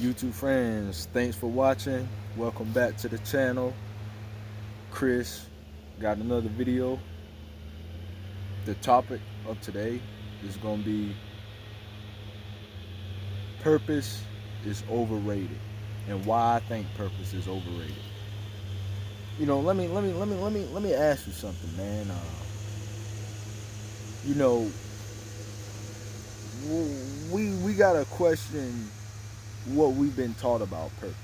YouTube friends, thanks for watching. Welcome back to the channel. Chris got another video. The topic of today is going to be purpose is overrated and why I think purpose is overrated. Let me ask you something, man. You know, we got to question what we've been taught about purpose.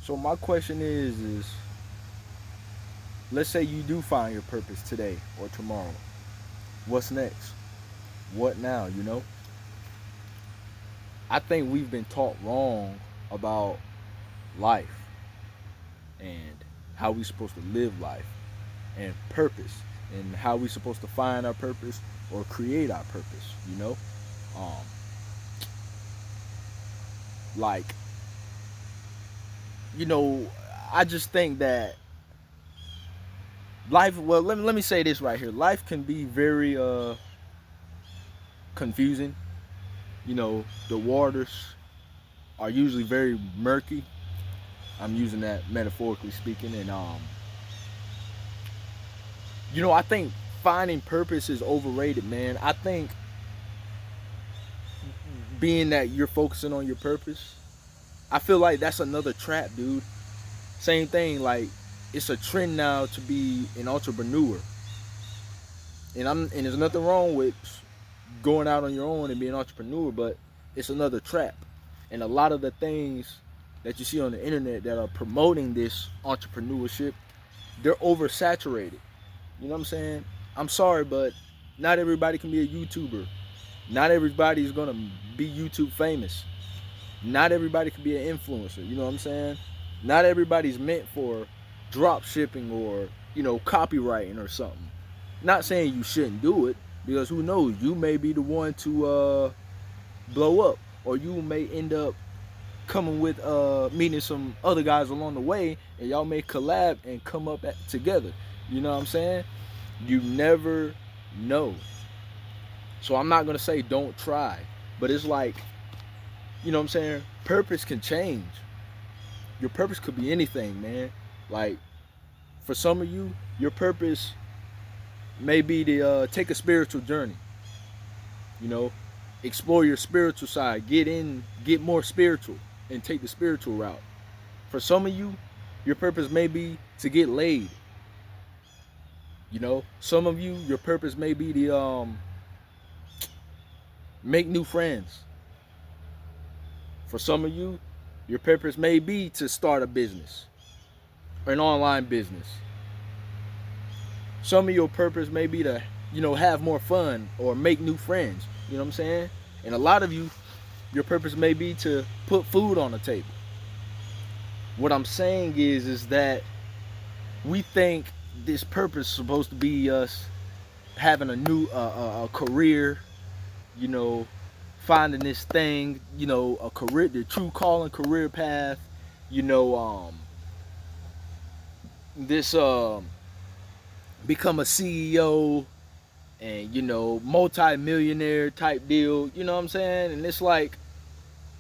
So my question is let's say you do find your purpose today or tomorrow. What's next? What now, I think we've been taught wrong about life and how we're supposed to live life and purpose and how we're supposed to find our purpose or create our purpose. Um, like, you know, I just think that life, well, let me say this right here. Life can be very confusing. The waters are usually very murky. I'm using that metaphorically speaking. And I think finding purpose is overrated, man. I think being that you're focusing on your purpose, I feel like that's another trap, dude. Same thing, like it's a trend now to be an entrepreneur. And there's nothing wrong with going out on your own and being an entrepreneur, but it's another trap. And a lot of the things that you see on the internet that are promoting this entrepreneurship, they're oversaturated. You know what I'm saying? I'm sorry, but not everybody can be a YouTuber. Not everybody is gonna be YouTube famous. Not everybody can be an influencer. You know what I'm saying? Not everybody's meant for drop shipping or copywriting or something. Not saying you shouldn't do it, because who knows, you may be the one to blow up, or you may end up coming with meeting some other guys along the way, and y'all may collab and come up together. You know what I'm saying? You never know. So I'm not gonna say don't try, but it's like, what I'm saying, purpose can change. Your purpose could be anything, man. Like, for some of you, your purpose may be to take a spiritual journey. Explore your spiritual side, get more spiritual, and take the spiritual route. For some of you, your purpose may be to get laid. Some of you, your purpose may be to make new friends. For some of you, your purpose may be to start a business, or an online business. Some of your purpose may be to, have more fun or make new friends. You know what I'm saying? And a lot of you, your purpose may be to put food on the table. What I'm saying is that we think this purpose is supposed to be us having a new a career, finding this thing, a career, the true calling career path, this become a CEO and multi-millionaire type deal. You know what I'm saying? And it's like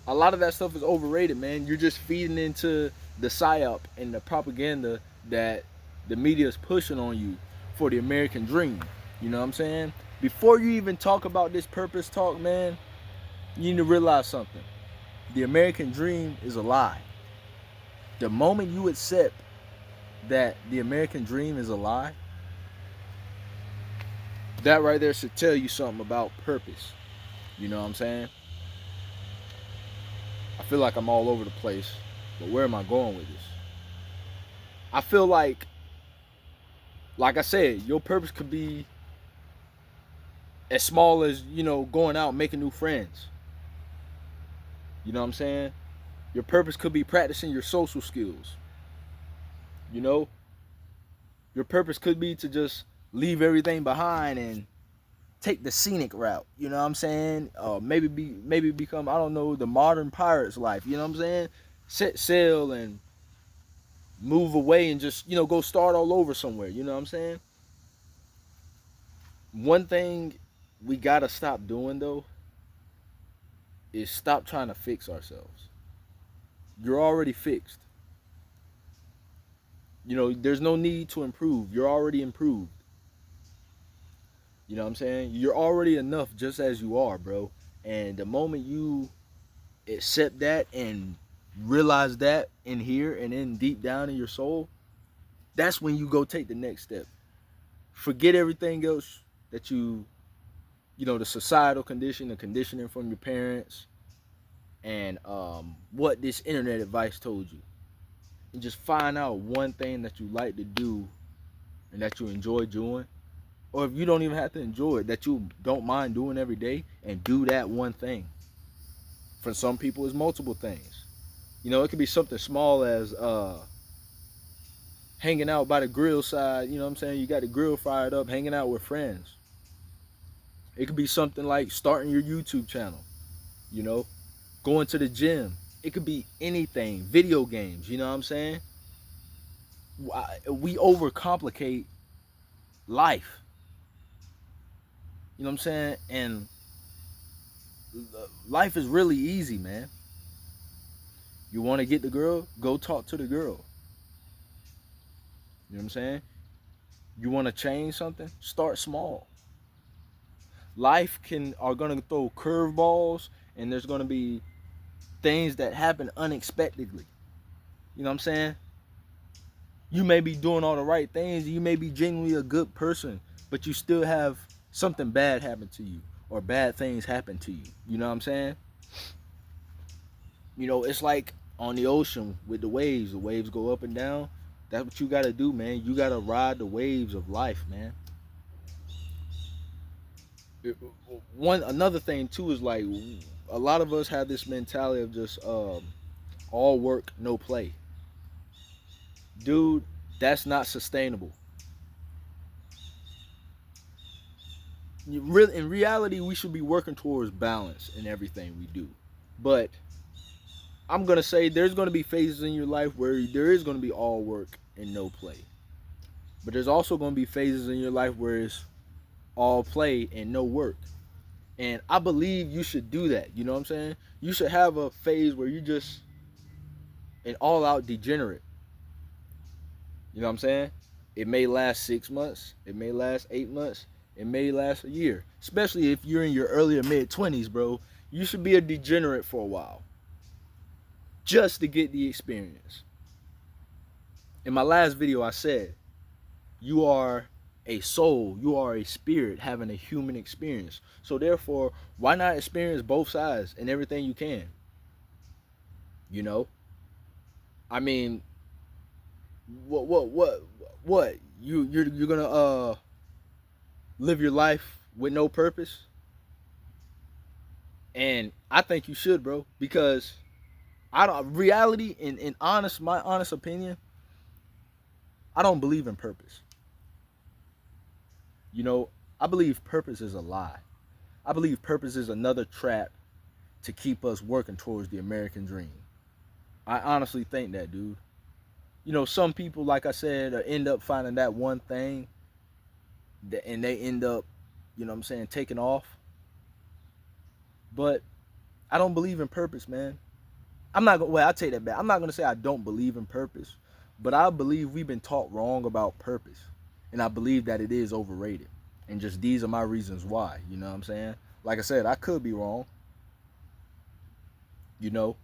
a lot of that stuff is overrated, man. You're just feeding into the psyop and the propaganda that the media is pushing on you for the American dream. You know what I'm saying? Before you even talk about this purpose talk, man, you need to realize something. The American dream is a lie. The moment you accept that the American dream is a lie, that right there should tell you something about purpose. You know what I'm saying? I feel like I'm all over the place, but where am I going with this? I feel like I said, your purpose could be as small as, going out and making new friends. You know what I'm saying? Your purpose could be practicing your social skills. Your purpose could be to just leave everything behind and take the scenic route. You know what I'm saying? Maybe become, I don't know, the modern pirate's life. You know what I'm saying? Set sail and move away and just, go start all over somewhere. You know what I'm saying? One thing we gotta stop doing, though, is stop trying to fix ourselves. You're already fixed. You know, there's no need to improve. You're already improved. You know what I'm saying? You're already enough just as you are, bro. And the moment you accept that and realize that in here and then deep down in your soul, that's when you go take the next step. Forget everything else that you know, the societal condition, the conditioning from your parents, and what this internet advice told you. And just find out one thing that you like to do and that you enjoy doing. Or if you don't even have to enjoy it, that you don't mind doing every day, and do that one thing. For some people, it's multiple things. You know, it could be something small as hanging out by the grill side. You know what I'm saying? You got the grill fired up, hanging out with friends. It could be something like starting your YouTube channel, you know, going to the gym. It could be anything, video games, you know what I'm saying? We overcomplicate life, you know what I'm saying? And life is really easy, man. You want to get the girl? Go talk to the girl. You know what I'm saying? You want to change something? Start small. Life are going to throw curveballs, and there's going to be things that happen unexpectedly. You know what I'm saying? You may be doing all the right things, you may be genuinely a good person, but you still have something bad happen to you, or bad things happen to you. You know what I'm saying? You know, it's like on the ocean with the waves. The waves go up and down. That's what you got to do, man. You got to ride the waves of life, man. One another thing too is like a lot of us have this mentality of just all work, no play. Dude, that's not sustainable. In reality, we should be working towards balance in everything we do. But I'm gonna say there's gonna be phases in your life where there is gonna be all work and no play. But there's also gonna be phases in your life where it's all play and no work. And I believe you should do that. You know what I'm saying? You should have a phase where you just an all out degenerate. You know what I'm saying? It may last 6 months, it may last 8 months, it may last a year. Especially if you're in your early or mid 20s, bro. You should be a degenerate for a while. Just to get the experience. In my last video, I said, you are a soul, you are a spirit having a human experience. So therefore, why not experience both sides and everything you can? You know? I mean, what? You're gonna live your life with no purpose? And I think you should, bro, because I don't reality in my honest opinion, I don't believe in purpose. You know, I believe purpose is a lie. I believe purpose is another trap to keep us working towards the American dream. I honestly think that, dude. You know, some people, like I said, end up finding that one thing and they end up, you know what I'm saying, taking off. But I don't believe in purpose, man. I'm not gonna, well, I'll take that back. I'm not gonna say I don't believe in purpose, but I believe we've been taught wrong about purpose. And I believe that it is overrated. And just these are my reasons why, you know what I'm saying? Like I said, I could be wrong, you know?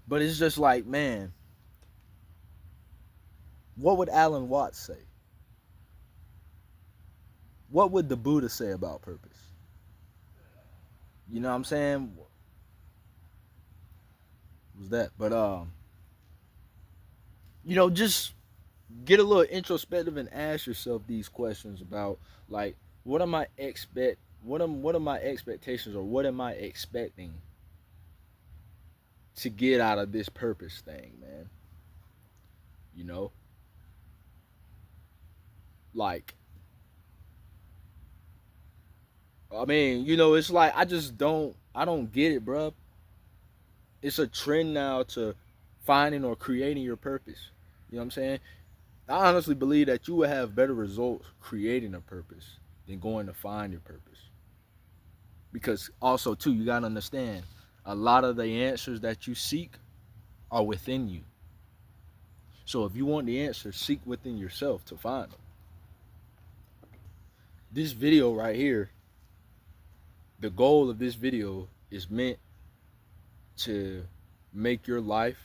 But it's just like, man, what would Alan Watts say? What would the Buddha say about purpose? You know what I'm saying? What was that? But you know, just get a little introspective and ask yourself these questions about like what am I what are my expectations, or what am I expecting to get out of this purpose thing, man? You know? Like, I mean, you know, it's like I don't get it, bruh. It's a trend now to finding or creating your purpose. You know what I'm saying? I honestly believe that you will have better results creating a purpose than going to find your purpose. Because also too, you gotta understand, a lot of the answers that you seek are within you. So if you want the answer, seek within yourself to find them. This video right here, the goal of this video is meant to make your life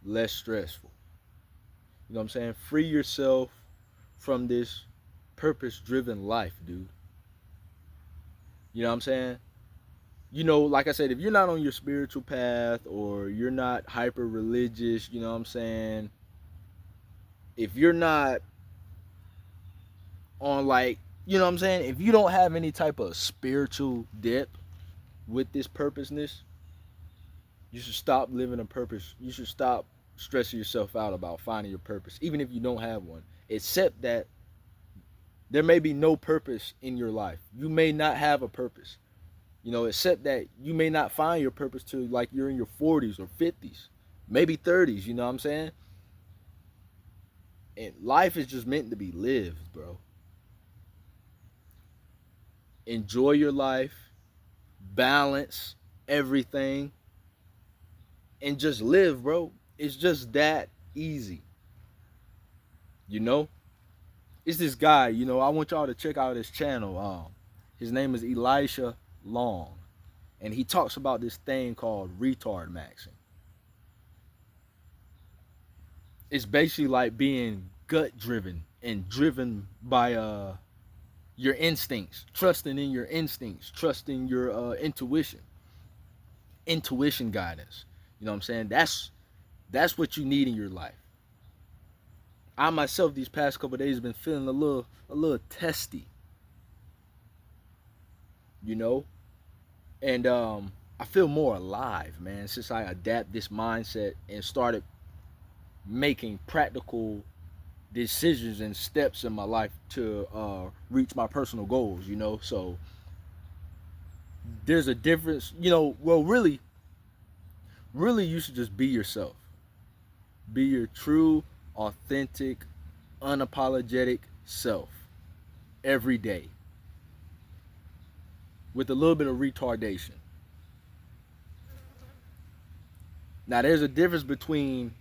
less stressful. You know what I'm saying? Free yourself from this purpose driven life, dude. You know what I'm saying? You know, like I said, if you're not on your spiritual path or you're not hyper religious, you know what I'm saying? If you're not on, like, you know what I'm saying? If you don't have any type of spiritual depth with this purposeness, you should stop living a purpose. You should stop stressing yourself out about finding your purpose, even if you don't have one. Except that there may be no purpose in your life. You may not have a purpose. You know, except that you may not find your purpose till like you're in your 40s or 50s, maybe 30s, you know what I'm saying? And life is just meant to be lived, bro. Enjoy your life, balance everything, and just live, bro. It's just that easy. You know? It's this guy, you know, I want y'all to check out his channel. His name is Elisha Long. And he talks about this thing called retard maxing. It's basically like being gut driven and driven by your instincts, trusting in your instincts, trusting your intuition guidance. You know what I'm saying? That's what you need in your life. I myself these past couple of days have been feeling a little testy, you know, and I feel more alive, man, since I adapt this mindset and started making practical decisions and steps in my life to reach my personal goals, you know. So there's a difference, you know. Well, really you should just be yourself. Be your true, authentic, unapologetic self every day with a little bit of retardation. Now, there's a difference between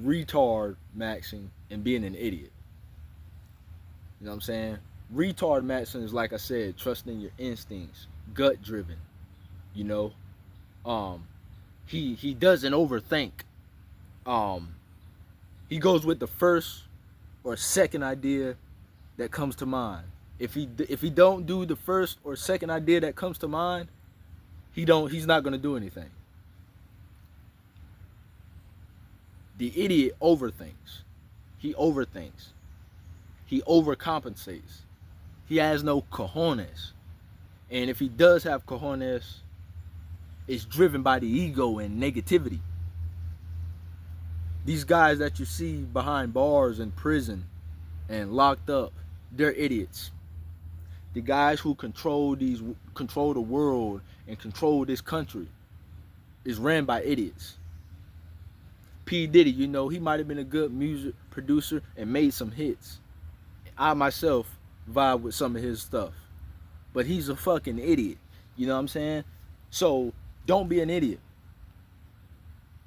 retard maxing and being an idiot. You know what I'm saying? Retard maxing is, like I said, trusting your instincts, gut driven. You know, he doesn't overthink. He goes with the first or second idea that comes to mind. If he don't do the first or second idea that comes to mind, he's not gonna do anything. The idiot overthinks. He overthinks. He overcompensates. He has no cojones. And if he does have cojones, it's driven by the ego and negativity. These guys that you see behind bars in prison and locked up, they're idiots. The guys who control the world and control this country is ran by idiots. P. Diddy, you know, he might have been a good music producer and made some hits. I myself vibe with some of his stuff. But he's a fucking idiot. You know what I'm saying? So don't be an idiot.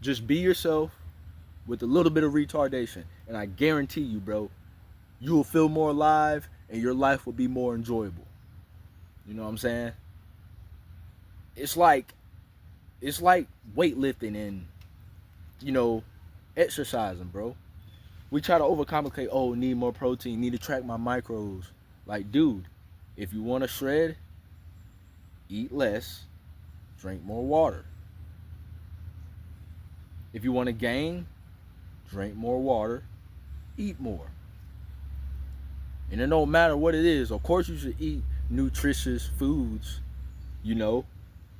Just be yourself with a little bit of retardation. And I guarantee you, bro, you will feel more alive and your life will be more enjoyable. You know what I'm saying? It's like weightlifting and, you know, exercising, bro. We try to overcomplicate. Oh, need more protein, need to track my macros. Like, dude, if you want to shred, eat less, drink more water. If you want to gain, drink more water, eat more. And it don't matter what it is. Of course, you should eat nutritious foods, you know,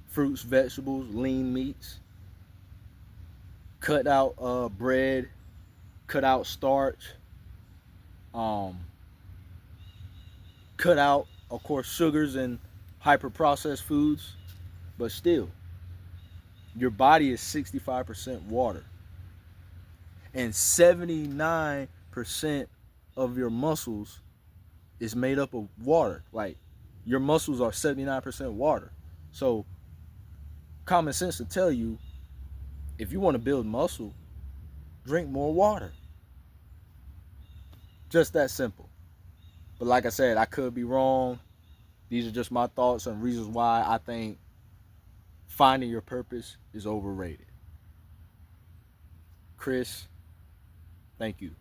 fruits, vegetables, lean meats. Cut out bread, cut out starch, cut out, of course, sugars and hyper processed foods. But still, your body is 65% water, and 79% of your muscles is made up of water. Like, your muscles are 79% water. So common sense to tell you, if you want to build muscle, drink more water. Just that simple. But like I said, I could be wrong. These are just my thoughts and reasons why I think finding your purpose is overrated. Chris, thank you.